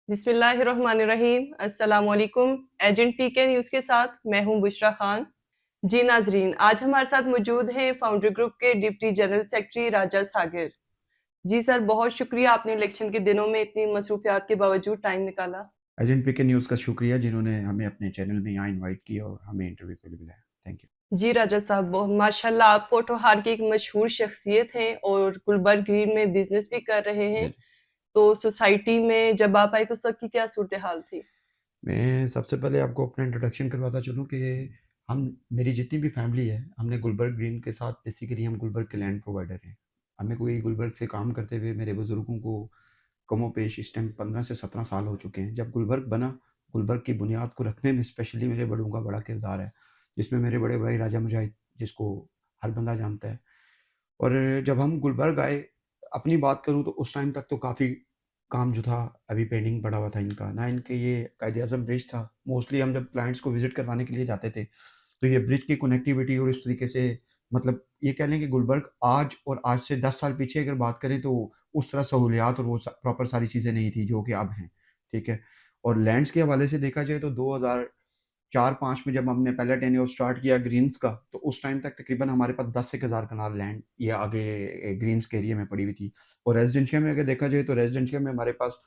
बिस्मिल्लाहिर्रहमानिर्रहीम। अस्सलाम वालेकुम। एजेंट पीके न्यूज़ के साथ मैं हूं बुशरा खान। जी नाजरीन, आज हमारे साथ मौजूद हैं फाउंडर ग्रुप के डिप्टी जनरल सेक्रेटरी राजा सागर। जी सर, बहुत शुक्रिया आपने इलेक्शन के दिनों में इतनी मसरूफियात के बावजूद टाइम निकाला। एजेंट पीके न्यूज़ का शुक्रिया जिन्होंने हमें अपने चैनल में यहाँ इनवाइट किया और हमें इंटरव्यू के लिए बुलाया। Thank you. जी राजा साहब, माशाल्लाह आप पोठोहार की एक मशहूर शख्सियत हैं और गुलबर्ग ग्रीन में बिजनेस भी कर रहे हैं। जी। तो सोसाइटी में जब आप आए तो उस वक्त की क्या सूरत हाल थी? मैं सबसे पहले आपको अपना इंट्रोडक्शन करवाता चलूँ कि हम मेरी जितनी भी फैमिली है हमने गुलबर्ग ग्रीन के साथ बेसिकली हम गुलबर्ग के लैंड प्रोवाइडर हैं। हमें कोई गुलबर्ग से काम करते हुए मेरे बुज़ुर्गों को कमोपेश इस टाइम 15 से 17 साल हो चुके हैं। जब गुलबर्ग बना, गुलबर्ग की बुनियाद को रखने में स्पेशली मेरे बड़ों का बड़ा किरदार है, जिसमें मेरे बड़े भाई राजा मुजाहिद जिसको हर बंदा जानता है। और जब हम गुलबर्ग आए, अपनी बात करूँ तो उस टाइम तक तो काफ़ी काम जो था अभी पेंडिंग पड़ा हुआ था इनका। ना इनके ये कायदे-आज़म ब्रिज था। मोस्टली हम जब क्लाइंट्स को विज़िट करवाने के लिए जाते थे, तो ये ब्रिज की कनेक्टिविटी और इस तरीके से मतलब ये कह लें कि गुलबर्ग आज और आज से 10 साल पीछे अगर बात करें तो उस तरह सहूलियात और वो स प्रॉपर सारी चीज़ें नहीं थी जो कि अब हैं, ठीक है? और लैंड्स के हवाले से देखा जाए तो 2004-5 में जब हमने पहला टेन्योर स्टार्ट किया ग्रीन्स का, तो उस टाइम तक तकरीबन हमारे पास 10 से 1000 कनाल लैंड ये आगे ग्रीन्स के एरिया में पड़ी हुई थी। और रेज़िडेंशियल में अगर देखा जाए तो रेज़िडेंशियल में हमारे पास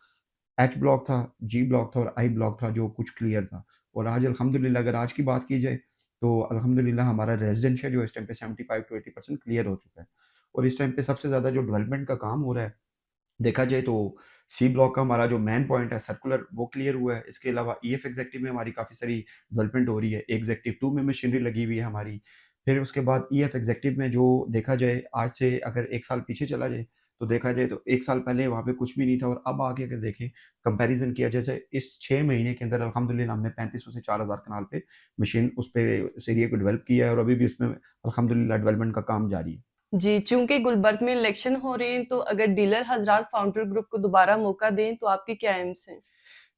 एच ब्लॉक था, जी ब्लॉक था और आई ब्लॉक था जो कुछ क्लियर था। और आज अल्हम्दुलिल्लाह अगर आज की बात की जाए, तो अल्हम्दुलिल्लाह हमारा रेज़िडेंशियल जो इस टाइम पे 75 टू 80% क्लियर हो चुका है। और इस टाइम पे सबसे ज़्यादा जो डेवलपमेंट का काम हो रहा है देखा जाए तो सी ब्लॉक का हमारा जो मेन पॉइंट है सर्कुलर वो क्लियर हुआ है। इसके अलावा ईएफ एग्ज़ेक्टिव में हमारी काफ़ी सारी डेवलपमेंट हो रही है। एग्ज़ेक्टिव 2 में मशीनरी लगी हुई है हमारी। फिर उसके बाद ईएफ एग्ज़ेक्टिव में जो देखा जाए आज से अगर 1 साल पीछे चला जाए, तो देखा जाए तो 1 साल पहले वहाँ पे कुछ भी नहीं था और अब आके अगर देखें कंपैरिज़न किया जैसे इस 6 महीने के अंदर अल्हम्दुलिल्लाह हमने 3500 से 4000 कनाल पे मशीन उस पे उस एरिया को डेवलप किया है और अभी भी उसमें अल्हम्दुलिल्लाह डेवलपमेंट का काम जारी है। जी, चूँकि गुलबर्ग में इलेक्शन हो रहे हैं, तो अगर डीलर हज़रात फाउंडर ग्रुप को दोबारा मौका दें, तो आपके क्या एम्स हैं?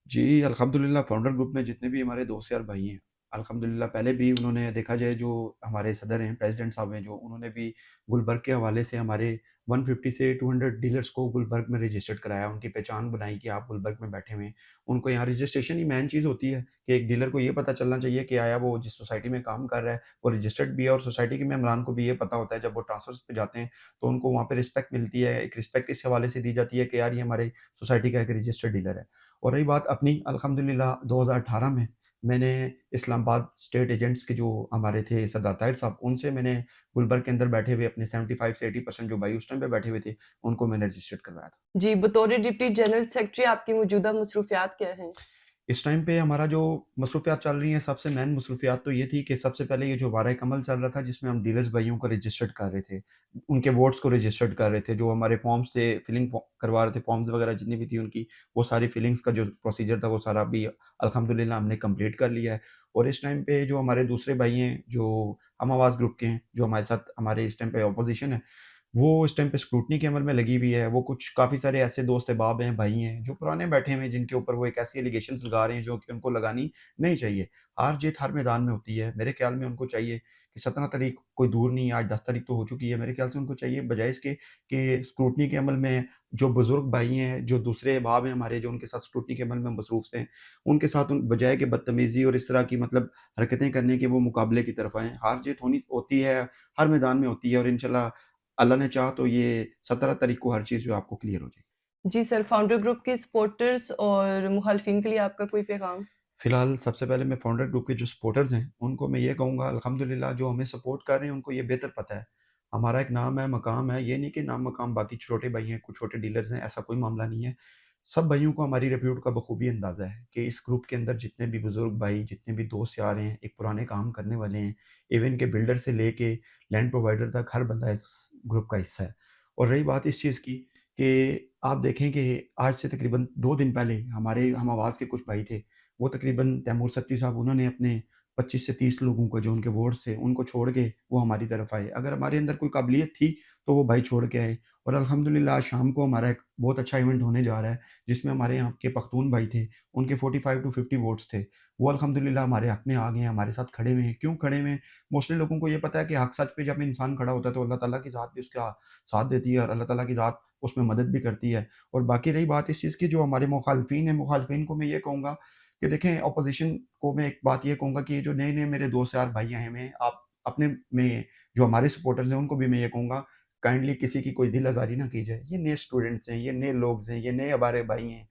जी, अल्हम्दुलिल्लाह फाउंडर ग्रुप में जितने भी हमारे दोस्त यार भाई हैं, अल्हम्दुलिल्लाह पहले भी उन्होंने देखा जाए जो हमारे सदर हैं, प्रेज़िडेंट साहब हैं जो उन्होंने भी गुलबर्ग के हवाले से हमारे 150 से 200 डीलर्स को गुलबर्ग में रजिस्टर्ड कराया, उनकी पहचान बनाई कि आप गुलबर्ग में बैठे हुए हैं। उनको यहाँ रजिस्ट्रेशन ही मेन चीज़ होती है कि एक डीलर को ये पता चलना चाहिए कि आया वो जिस सोसाइटी में काम कर रहा है, वो रजिस्टर्ड भी है और सोसाइटी के मेंबरान को भी ये पता होता है जब वो ट्रांसफ़र्स पे जाते हैं, तो उनको वहाँ पे रिस्पेक्ट मिलती है। एक रिस्पेक्ट इस हवाले से दी जाती है कि यार ये हमारे सोसाइटी का एक रजिस्टर्ड डीलर है। और रही बात अपनी अल्हम्दुलिल्लाह 2018 में मैंने इस्लामाबाद स्टेट एजेंट्स के जो हमारे थे सरदार ताहिर साहब, उनसे मैंने गुलबर्ग के अंदर बैठे हुए अपने 75 से 80% जो भाई उस टाइम पे बैठे हुए थे, उनको मैंने रजिस्टर्ड करवाया था। जी, बतौर डिप्टी जनरल सेक्रेटरी आपकी मौजूदा मसरूफियात क्या हैं? इस टाइम पे हमारा जो मसरूफ़ियात चल रही हैं, सबसे मेन मसरूफ़ियात तो ये थी कि सबसे पहले ये जो वारा-ए-कमल चल रहा था, जिसमें हम डीलर्स भाइयों को रजिस्टर्ड कर रहे थे। उनके वोट्स को रजिस्टर्ड कर रहे थे, जो हमारे फॉर्म्स थे, फिलिंग करवा रहे थे, फॉर्म्स वगैरह जितनी भी थी उनकी, वो सारी फिलिंग्स का जो प्रोसीजर था, वो सारा अभी अल्हम्दुलिल्लाह हमने कंप्लीट कर लिया है। और इस टाइम पे जो हमारे दूसरे भाई हैं, जो हम आवाज़ ग्रुप के हैं, जो हमारे साथ हमारे इस टाइम पे ऑपोज़िशन है, वो इस टाइम पे स्क्रूटनी के अमल में लगी हुई है। वो कुछ काफ़ी सारे ऐसे दोस्त अहबाब हैं, भाई हैं, जो पुराने बैठे हुए हैं, जिनके ऊपर वो एक ऐसी एलिगेशंस लगा रहे हैं, जो कि उनको लगानी नहीं चाहिए। हार-जीत हर मैदान में होती है। मेरे ख़्याल में उनको चाहिए कि 17 तारीख कोई दूर नहीं है, आज 10 तारीख तो हो चुकी है। मेरे ख़्याल से उनको चाहिए बजाए इसके कि स्क्रूटनी के अमल में जो बुज़ुर्ग भाई हैं, जो दूसरे अहबाब हैं हमारे, जो उनके साथ स्क्रूटनी के अमल में मसरूफ़ हैं, उनके साथ उन बजाए कि बदतमीज़ी और इस तरह की मतलब हरकतें करने के वो मुकाबले की तरफ आएँ। हार-जीत होनी होती है, हर मैदान में होती है और इंशाल्लाह अल्लाह ने चाहा तो ये 17 तारीख को हर चीज़ जो है आपको क्लियर हो जाएगी। जी सर, फाउंडर ग्रुप के सपोर्टर्स और मुखालफिन के लिए आपका कोई पैगाम? फिलहाल सबसे पहले मैं फाउंडर ग्रुप के जो सपोर्टर्स हैं, उनको मैं ये कहूँगा अल्हम्दुलिल्लाह जो हमें सपोर्ट कर रहे हैं उनको ये बेहतर पता है। हमारा एक नाम है, मकाम है, ये नहीं कि नाम मकाम बाकी छोटे भाई हैं, कुछ छोटे डीलर्स हैं, ऐसा कोई मामला नहीं है। सब भाइयों को हमारी रेप्यूट का बखूबी अंदाज़ा है कि इस ग्रुप के अंदर जितने भी बुज़ुर्ग भाई, जितने भी दोस्त यार हैं, एक पुराने काम करने वाले हैं, इवन के बिल्डर से लेके लैंड प्रोवाइडर तक हर बंदा इस ग्रुप का हिस्सा है। और रही बात इस चीज़ की कि आप देखें कि आज से तकरीबन 2 दिन पहले हमारे हम आवाज़ के कुछ भाई थे, वो तकरीबन तैमूर सत्ती साहब उन्होंने अपने 25 से 30 लोगों को जो उनके वोट्स थे, उनको छोड़ के वो हमारी तरफ आए। अगर हमारे अंदर कोई काबिलियत थी, तो वो भाई छोड़ के आए और अल्हम्दुलिल्लाह आज शाम को हमारा एक बहुत अच्छा इवेंट होने जा रहा है, जिसमें हमारे यहाँ के पख्तून भाई थे, उनके 45 टू 50 वोट्स थे। वो अल्हम्दुलिल्लाह हमारे हक़ में आ गए हैं, हमारे साथ खड़े हुए हैं। क्यों खड़े हुए हैं? मोस्टली लोगों को ये पता है कि हक़ सच पे जब इंसान खड़ा होता है, तो अल्लाह ताला की ज़ात भी उसका साथ देती है और अल्लाह ताला की ज़ात उसमें मदद भी करती है। और बाकी रही बात इस चीज़ की, जो हमारे मुखालिफिन हैं, मुखालिफिन को मैं ये कहूँगा कि देखें, अपोज़िशन को मैं एक बात ये कहूँगा कि ये जो नए-नए मेरे दोस्त यार भाई आए हुए हैं, आप अपने में जो हमारे सपोर्टर्स हैं, उनको भी मैं ये कहूँगा, काइंडली किसी की कोई दिल आज़ारी ना कीजिए। ये नए स्टूडेंट्स हैं, ये नए लोग हैं, ये नए हमारे भाई हैं।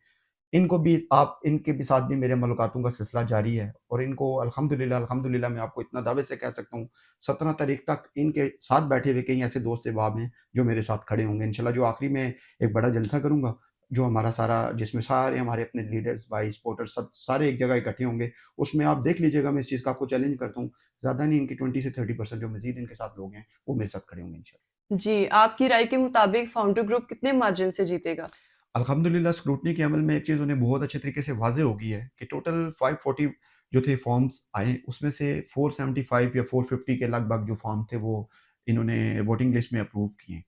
इनको भी आप इनके भी साथ भी मेरे मुलाकातों का सिलसिला जारी है और इनको अल्हम्दुलिल्लाह अल्हम्दुलिल्लाह मैं आपको इतना दावे से कह सकता हूँ, 17 तारीख तक इनके साथ बैठे हुए कई ऐसे दोस्त अहबाब हैं, जो मेरे साथ खड़े होंगे। इंशाल्लाह जो आखिरी में एक बड़ा जलसा करूँगा, जो हमारा सारा जिसमें सारे हमारे अपने लीडर्स, भाई, सपोर्टर्स सब सारे एक जगह इकट्ठे होंगे। उसमें आप देख लीजिएगा, मैं इस चीज़ का आपको चैलेंज करता हूँ, ज़्यादा नहीं, इनके 20 से 30% जो मज़ीद इनके साथ लोग हैं, वो मेरे साथ खड़े होंगे इंशाल्लाह। जी, आपकी राय के मुताबिक फाउंडर ग्रुप कितने मार्जिन से जीतेगा? अल्हम्दुलिल्लाह स्क्रूटनी के अमल में एक चीज़ उन्हें बहुत अच्छे तरीके से वाज़ेह हो गई है कि टोटल 540 जो थे फॉर्म्स आए, उसमें से 475 या 450 के लगभग जो फॉर्म थे, वो इन्होंने वोटिंग लिस्ट में अप्रूव किए।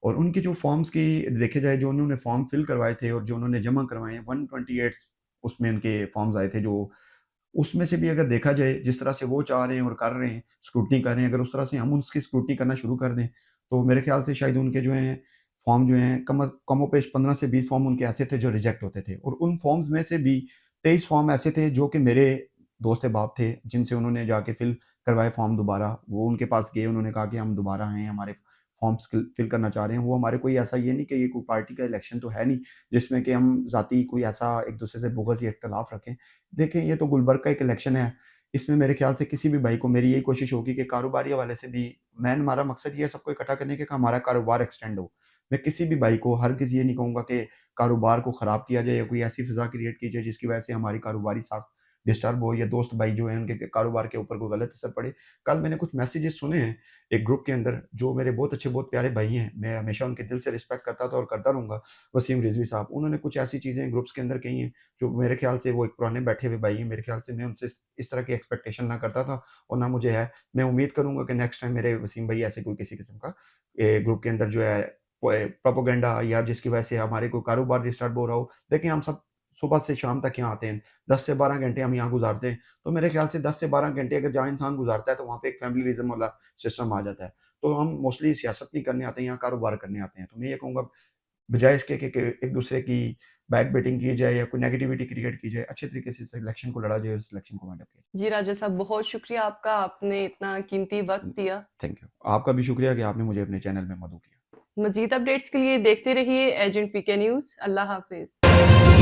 और उनके जो फॉर्म्स की देखे जाए, जो उन्होंने फॉर्म फिल करवाए थे और जो उन्होंने जमा करवाए हैं, 128 उसमें उनके फॉर्म्स आए थे। जो उसमें से भी अगर देखा जाए, जिस तरह से वो चाह रहे हैं और कर रहे हैं, स्क्रूटनी कर रहे हैं, अगर उस तरह से हम उसकी स्क्रूटनी करना शुरू कर दें, तो मेरे ख़्याल से शायद उनके जो हैं फॉर्म जो हैं कमोपेश 15 से 20 फॉर्म उनके ऐसे थे जो रिजेक्ट होते थे और उन फॉर्म्स में से भी 23 फॉर्म ऐसे थे जो कि मेरे दोस्त अहबाब थे, जिनसे उन्होंने जाके फिल करवाए फॉर्म दोबारा। वो उनके पास गए, उन्होंने कहा कि हम दोबारा आए हैं, हमारे फॉर्म्स फिल करना चाह रहे हैं। वो हमारे कोई ऐसा ये नहीं कि ये कोई पार्टी का इलेक्शन तो है नहीं, जिसमें कि हम ज़ाती कोई ऐसा एक-दूसरे से बुग़्ज़ या इख्तिलाफ़ रखें। देखें, ये तो गुलबर्ग का एक इलेक्शन है। इसमें मेरे ख़्याल से किसी भी भाई को मेरी यही कोशिश होगी कि कारोबारी हवाले से भी हमारा मकसद ये है सबको इकट्ठा करने का कि हमारा कारोबार एक्सटेंड हो। मैं किसी भी भाई को हरगिज़ ये नहीं कहूँगा कि कारोबार को ख़राब किया जाए या कोई ऐसी फ़िज़ा क्रिएट की जाए जिसकी वजह से हमारी कारोबारी साख डिस्टर्ब हो या दोस्त भाई जो हैं उनके कारोबार के ऊपर कोई गलत असर पड़े। कल मैंने कुछ मैसेजेस सुने हैं एक ग्रुप के अंदर, जो मेरे बहुत अच्छे, बहुत प्यारे भाई हैं, मैं हमेशा उनके दिल से रिस्पेक्ट करता था और करता रहूँगा, वसीम रिज़वी साहब। उन्होंने कुछ ऐसी चीज़ें ग्रुप्स के अंदर कही हैं, जो मेरे ख़्याल से वो एक पुराने बैठे हुए भाई हैं, मेरे ख़्याल से मैं उनसे इस तरह की एक्सपेक्टेशन ना करता था और ना मुझे है। मैं उम्मीद करूँगा कि नेक्स्ट टाइम मेरे वसीम भाई ऐसे कोई किसी किस्म का ग्रुप के अंदर जो है प्रोपेगेंडा या जिसकी वजह से हमारे कोई कारोबार डिस्टर्ब हो रहा हो। देखिए, हम सब सुबह से शाम तक यहाँ आते हैं, 10 से 12 घंटे हम यहाँ गुज़ारते हैं, तो मेरे ख़्याल से 10 से 12 घंटे अगर जहाँ इंसान गुज़ारता है, तो वहाँ पे एक फैमिलिज़्म वाला सिस्टम आ जाता है। तो हम मोस्टली सियासत नहीं करने आते हैं, यहाँ कारोबार करने आते हैं। तो मैं ये कहूँगा, बजाए इसके कि एक-दूसरे की बैक बिटिंग की जाए या कोई नेगेटिविटी क्रिएट की जाए, अच्छे तरीके से इस इलेक्शन को लड़ा जाए और इस इलेक्शन को वाइंड अप किया जी, राजा साहब, बहुत शुक्रिया आपका, आपने इतना कीमती वक़्त जाए। दिया। Thank you. आपका भी शुक्रिया कि आपने मुझे अपने चैनल में मदऊ किया। मज़ीद अपडेट्स के लिए देखते रहिए एजेंट पीके न्यूज़। अल्लाह हाफ़िज़।